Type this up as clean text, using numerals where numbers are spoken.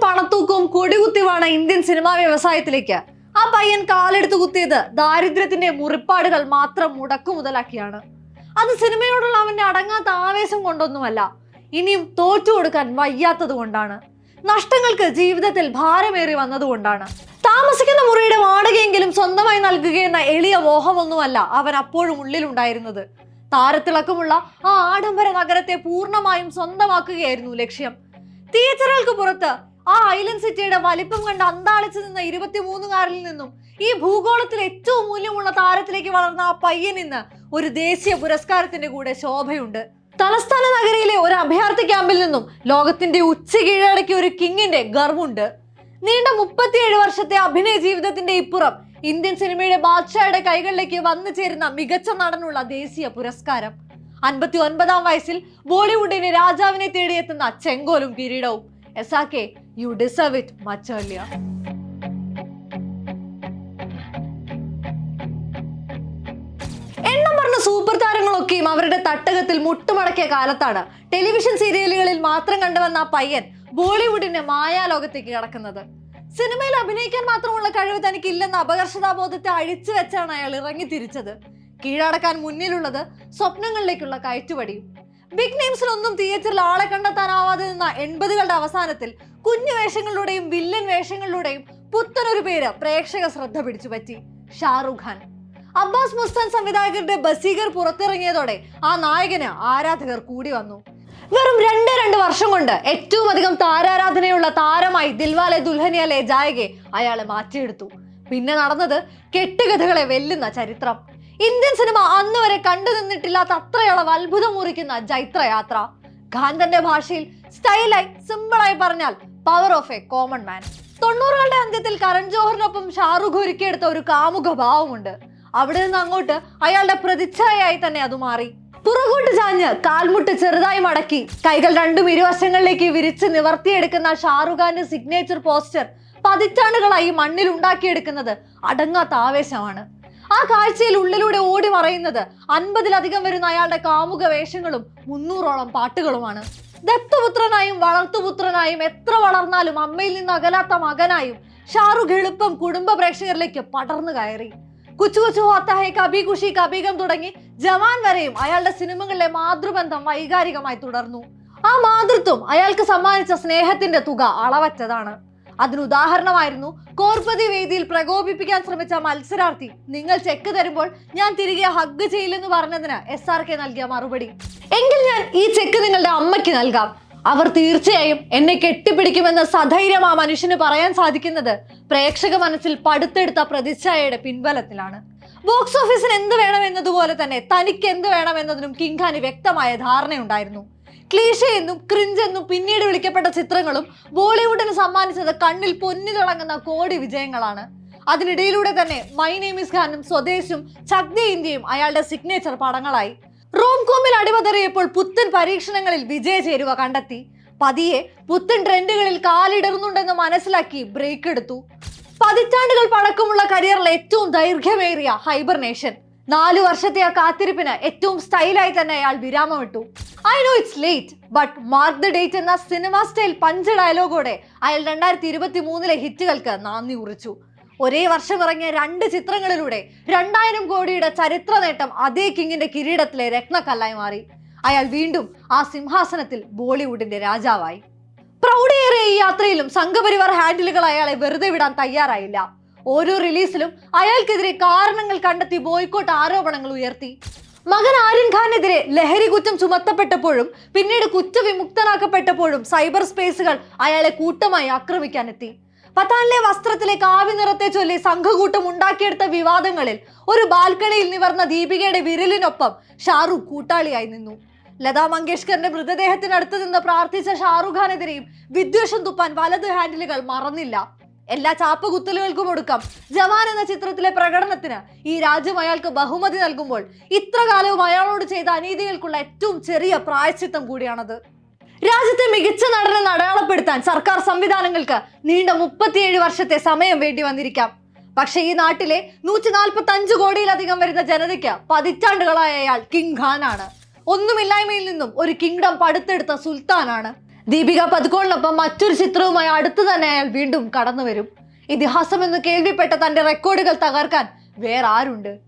പണത്തൂക്കവും കൊടികുത്തിയുമാണ് Indian cinema വ്യവസായത്തിലേക്ക് ആ പയ്യൻ കാലെടുത്ത് കുത്തിയത് ദാരിദ്ര്യത്തിന്റെ മുറിപ്പാടുകൾ മാത്രം മുടക്കുമുതലാക്കിയാണ്. അത് സിനിമയോടുള്ള അവന്റെ അടങ്ങാത്ത ആവേശം കൊണ്ടൊന്നുമല്ല, ഇനിയും തോറ്റു കൊടുക്കാൻ വയ്യാത്തത് കൊണ്ടാണ്. നഷ്ടങ്ങൾക്ക് ജീവിതത്തിൽ ഭാരമേറി വന്നതുകൊണ്ടാണ്. താമസിക്കുന്ന മുറിയുടെ വാടകയെങ്കിലും സ്വന്തമായി നൽകുകയെന്ന എളിയ മോഹമൊന്നുമല്ല അവൻ അപ്പോഴും ഉള്ളിലുണ്ടായിരുന്നത്. താരത്തിളക്കമുള്ള ആ ആഡംബര നഗരത്തെ പൂർണ്ണമായും സ്വന്തമാക്കുകയായിരുന്നു ലക്ഷ്യം. തിയേറ്ററുകൾക്ക് പുറത്ത് ആ ഐലൻഡ് സിറ്റിയുടെ വലിപ്പം കണ്ട് അന്താളിച്ചു നിന്ന 23കാരിൽ നിന്നും ഈ ഭൂഗോളത്തിൽ ഏറ്റവും മൂല്യമുള്ള താരത്തിലേക്ക് വളർന്ന ആ പയ്യൻ ഇന്ന് ഒരു ദേശീയ പുരസ്കാരത്തിന്റെ കൂടെ ശോഭയുണ്ട്. തലസ്ഥാന നഗരിയിലെ ഒരു അഭയാർത്ഥി ക്യാമ്പിൽ നിന്നും ലോകത്തിന്റെ ഉച്ച കീഴടക്കിയ ഒരു കിങ്ങിന്റെ ഗർവുണ്ട്. നീണ്ട 37 വർഷത്തെ അഭിനയ ജീവിതത്തിന്റെ ഇപ്പുറം ഇന്ത്യൻ സിനിമയുടെ ബാദ്ഷായുടെ കൈകളിലേക്ക് വന്നു ചേരുന്ന മികച്ച നടനുള്ള ദേശീയ പുരസ്കാരം. 59-ാം വയസ്സിൽ ബോളിവുഡിന് രാജാവിനെ തേടിയെത്തുന്ന ചെങ്കോലും കിരീടവും. SRK, you deserve it much earlier. എണ്ണം പറഞ്ഞ സൂപ്പർ താരങ്ങളൊക്കെയും അവരുടെ തട്ടകത്തിൽ മുട്ടുമടക്കിയ കാലത്താണ് ടെലിവിഷൻ സീരിയലുകളിൽ മാത്രം കണ്ടുവന്ന ആ പയ്യൻ ബോളിവുഡിന്റെ മായാലോകത്തേക്ക് കടക്കുന്നത്. സിനിമയിൽ അഭിനയിക്കാൻ മാത്രമുള്ള കഴിവ് തനിക്കില്ലെന്ന അപകർഷതാബോധത്തെ അഴിച്ചു വെച്ചാണ് അയാൾ ഇറങ്ങി തിരിച്ചത്. കീഴടക്കാൻ മുന്നിലുള്ളത് സ്വപ്നങ്ങളിലേക്കുള്ള കയറ്റുപടിയും. ബിഗ് നെയിംസിലൊന്നും തിയേറ്ററിൽ ആളെ കണ്ടെത്താനാവാതെ നിന്ന 80കളുടെ അവസാനത്തിൽ കുഞ്ഞു വേഷങ്ങളിലൂടെയും വില്ലൻ വേഷങ്ങളിലൂടെയും പുത്തനൊരു പേര് പ്രേക്ഷക ശ്രദ്ധ പിടിച്ചു പറ്റി: ഷാറുഖ് ഖാൻ. അബ്ബാസ് മുസ്താൻ സംവിധായകരുടെ ബസീഗർ പുറത്തിറങ്ങിയതോടെ ആ നായകന് ആരാധകർ കൂടി വന്നു. വെറും 2 വർഷം കൊണ്ട് ഏറ്റവും അധികം താരാരാധനയുള്ള താരമായി ദിൽവാലെ ദുൽഹനിയ ലേ ജായേഗെ അയാളെ മാറ്റിയെടുത്തു. പിന്നെ നടന്നത് കെട്ടുകഥകളെ വെല്ലുന്ന ചരിത്രം. ഇന്ത്യൻ സിനിമ അന്ന് വരെ കണ്ടു നിന്നിട്ടില്ലാത്ത അത്രയോളം അത്ഭുതം മുറിക്കുന്ന ജൈത്രയാത്ര. ഖാൻ തന്റെ ഭാഷയിൽ സ്റ്റൈലായി സിമ്പിളായി പറഞ്ഞാൽ power of a common man. 90കളുടെ അന്ത്യത്തിൽ കരൺ ജോഹറിനൊപ്പം ഷാറുഖ് ഒരുക്കിയെടുത്ത ഒരു കാമുക ഭാവമുണ്ട്. അവിടെ നിന്ന് അങ്ങോട്ട് അയാളുടെ പ്രതിച്ഛായയായി തന്നെ അത് മാറി. പുറകോട്ട് ചാഞ്ഞ് കാൽമുട്ട് ചെറുതായി മടക്കി കൈകൾ രണ്ടും ഇരുവശങ്ങളിലേക്ക് വിരിച്ച് നിവർത്തിയെടുക്കുന്ന ഷാറുഖ് ഖാന്റെ സിഗ്നേച്ചർ പോസ്റ്റർ പതിറ്റാണ്ടുകളായി മണ്ണിൽ ഉണ്ടാക്കിയെടുക്കുന്നത് അടങ്ങാത്ത ആവേശമാണ്. ആ കാഴ്ചയിൽ ഉള്ളിലൂടെ ഓടി മറയുന്നത് 50-ലധികം വരുന്ന അയാളുടെ കാമുക വേഷങ്ങളും 300ഓളം പാട്ടുകളുമാണ്. ദത്തുപുത്രനായും വളർത്തുപുത്രനായും എത്ര വളർന്നാലും അമ്മയിൽ നിന്ന് അകലാത്ത മകനായും ഷാറുഖ് എളുപ്പം കുടുംബ പ്രേക്ഷകരിലേക്ക് പടർന്നു കയറി. കുച്ചു കുച്ചു ഹോത്താ ഹൈ, കഭി ഖുഷി കഭി ഗം തുടങ്ങി ജവാൻ വരെയും അയാളുടെ സിനിമകളിലെ മാതൃബന്ധം വൈകാരികമായി തുടർന്നു. ആ മാതൃത്വം അയാൾക്ക് സമ്മാനിച്ച സ്നേഹത്തിന്റെ തുക അളവറ്റതാണ്. അതിനുദാഹരണമായിരുന്നു കോർപ്പതി വേദിയിൽ പ്രകോപിപ്പിക്കാൻ ശ്രമിച്ച മത്സരാർത്ഥി നിങ്ങൾ ചെക്ക് തരുമ്പോൾ ഞാൻ തിരികെ ഹഗ് ചെയ്യില്ലെന്ന് പറഞ്ഞതിന് SRK നൽകിയ മറുപടി: എങ്കിൽ ഞാൻ ഈ ചെക്ക് നിങ്ങളുടെ അമ്മയ്ക്ക് നൽകാം, അവർ തീർച്ചയായും എന്നെ കെട്ടിപ്പിടിക്കുമെന്ന് സധൈര്യം ആ മനുഷ്യന് പറയാൻ സാധിക്കുന്നത് പ്രേക്ഷക മനസ്സിൽ പടുത്തെടുത്ത പ്രതിച്ഛായയുടെ പിൻബലത്തിലാണ്. ബോക്സ് ഓഫീസിന് എന്ത് വേണമെന്നതുപോലെ തന്നെ തനിക്ക് എന്ത് വേണമെന്നതിനും കിങ് ഖാന് വ്യക്തമായ ധാരണയുണ്ടായിരുന്നു. ക്ലീഷ എന്നും ക്രിഞ്ച് എന്നും പിന്നീട് വിളിക്കപ്പെട്ട ചിത്രങ്ങളും ബോളിവുഡിന് സമ്മാനിച്ചത് കണ്ണിൽ പൊന്നി തിളങ്ങുന്ന കോടി വിജയങ്ങളാണ്. അതിനിടയിലൂടെ തന്നെ മൈ നെയിം ഈസ് ഖാനും സ്വദേശും ചക് ദേ ഇന്ത്യയും അയാളുടെ സിഗ്നേച്ചർ പടങ്ങളായി. റോംകോമിൽ അടിപതറിയപ്പോൾ പുത്തൻ പരീക്ഷണങ്ങളിൽ വിജയ ചേരുവ കണ്ടെത്തി. പതിയെ പുത്തൻ ട്രെൻഡുകളിൽ കാലിടറുന്നുണ്ടെന്ന് മനസ്സിലാക്കി ബ്രേക്ക് എടുത്തു. പതിറ്റാണ്ടുകൾ പഴക്കമുള്ള കരിയറിൽ ഏറ്റവും ദൈർഘ്യമേറിയ ഹൈബർനേഷൻ. 4 വർഷത്തെ ആ കാത്തിരിപ്പിന് ഏറ്റവും സ്റ്റൈലായി തന്നെ അയാൾ വിരാമമിട്ടു. I know it's late but mark the date എന്ന സിനിമ സ്റ്റൈൽ പഞ്ച് ഡയലോഗോടെ അയാൾ 2023-ലെ ഹിറ്റുകൾക്ക് നാന്ദി കുറിച്ചു. ഒരേ വർഷം ഇറങ്ങിയ 2 ചിത്രങ്ങളിലൂടെ 2000 കോടിയുടെ ചരിത്ര നേട്ടം അതേ കിങ്ങിന്റെ കിരീടത്തിലെ രത്നക്കല്ലായി മാറി. അയാൾ വീണ്ടും ആ സിംഹാസനത്തിൽ ബോളിവുഡിന്റെ രാജാവായി. പ്രൗഢിയേറിയ ഈ യാത്രയിലും സംഘപരിവാർ ഹാൻഡിലുകൾ അയാളെ വെറുതെ വിടാൻ തയ്യാറായില്ല. ഓരോ റിലീസിലും അയാൾക്കെതിരെ കാരണങ്ങൾ കണ്ടെത്തി ബോയ്ക്കോട്ട് ആരോപണങ്ങൾ ഉയർത്തി. മകൻ ആര്യൻ ഖാനെതിരെ ലഹരി കുറ്റം ചുമത്തപ്പെട്ടപ്പോഴും പിന്നീട് കുറ്റവിമുക്തനാക്കപ്പെട്ടപ്പോഴും സൈബർ സ്പേസുകൾ അയാളെ കൂട്ടമായി ആക്രമിക്കാനെത്തി. പത്താനിലെ വസ്ത്രത്തിലെ കാവ്യ നിറത്തെ ചൊല്ലി സംഘകൂട്ടം ഉണ്ടാക്കിയെടുത്ത വിവാദങ്ങളിൽ ഒരു ബാൽക്കണിയിൽ നിവർന്ന ദീപികയുടെ വിരലിനൊപ്പം ഷാറുഖ് കൂട്ടാളിയായി നിന്നു. ലതാ മങ്കേഷ്കറിന്റെ മൃതദേഹത്തിനടുത്ത് നിന്ന് പ്രാർത്ഥിച്ച ഷാറുഖ് ഖാനെതിരെയും വിദ്വേഷം തുപ്പാൻ വലത് ഹാൻഡിലുകൾ മറന്നില്ല. എല്ലാ ചാപ്പകുത്തലുകൾക്കും ഒടുക്കം ജവാൻ എന്ന ചിത്രത്തിലെ പ്രകടനത്തിന് ഈ രാജ്യം അയാൾക്ക് ബഹുമതി നൽകുമ്പോൾ ഇത്ര കാലവും അയാളോട് ചെയ്ത അനീതികൾക്കുള്ള ഏറ്റവും ചെറിയ പ്രായശ്ചിത്തം കൂടിയാണത്. രാജ്യത്തെ മികച്ച നടനെ അടയാളപ്പെടുത്താൻ സർക്കാർ സംവിധാനങ്ങൾക്ക് നീണ്ട 37 വർഷത്തെ സമയം വേണ്ടി വന്നിരിക്കാം. പക്ഷെ ഈ നാട്ടിലെ 145 കോടിയിലധികം വരുന്ന ജനതയ്ക്ക് പതിറ്റാണ്ടുകളായ അയാൾ കിങ് ഖാൻ ആണ്. ഒന്നുമില്ലായ്മയിൽ നിന്നും ഒരു കിങ്ഡം പടുത്തെടുത്ത സുൽത്താനാണ്. ദീപിക പദുക്കോണിനൊപ്പം മറ്റൊരു ചിത്രവുമായി അടുത്തു തന്നെ അയാൾ വീണ്ടും കടന്നു വരും. ഇതിഹാസം എന്ന് കേൾവിപ്പെട്ട തന്റെ റെക്കോർഡുകൾ തകർക്കാൻ വേറെ ആരുണ്ട്?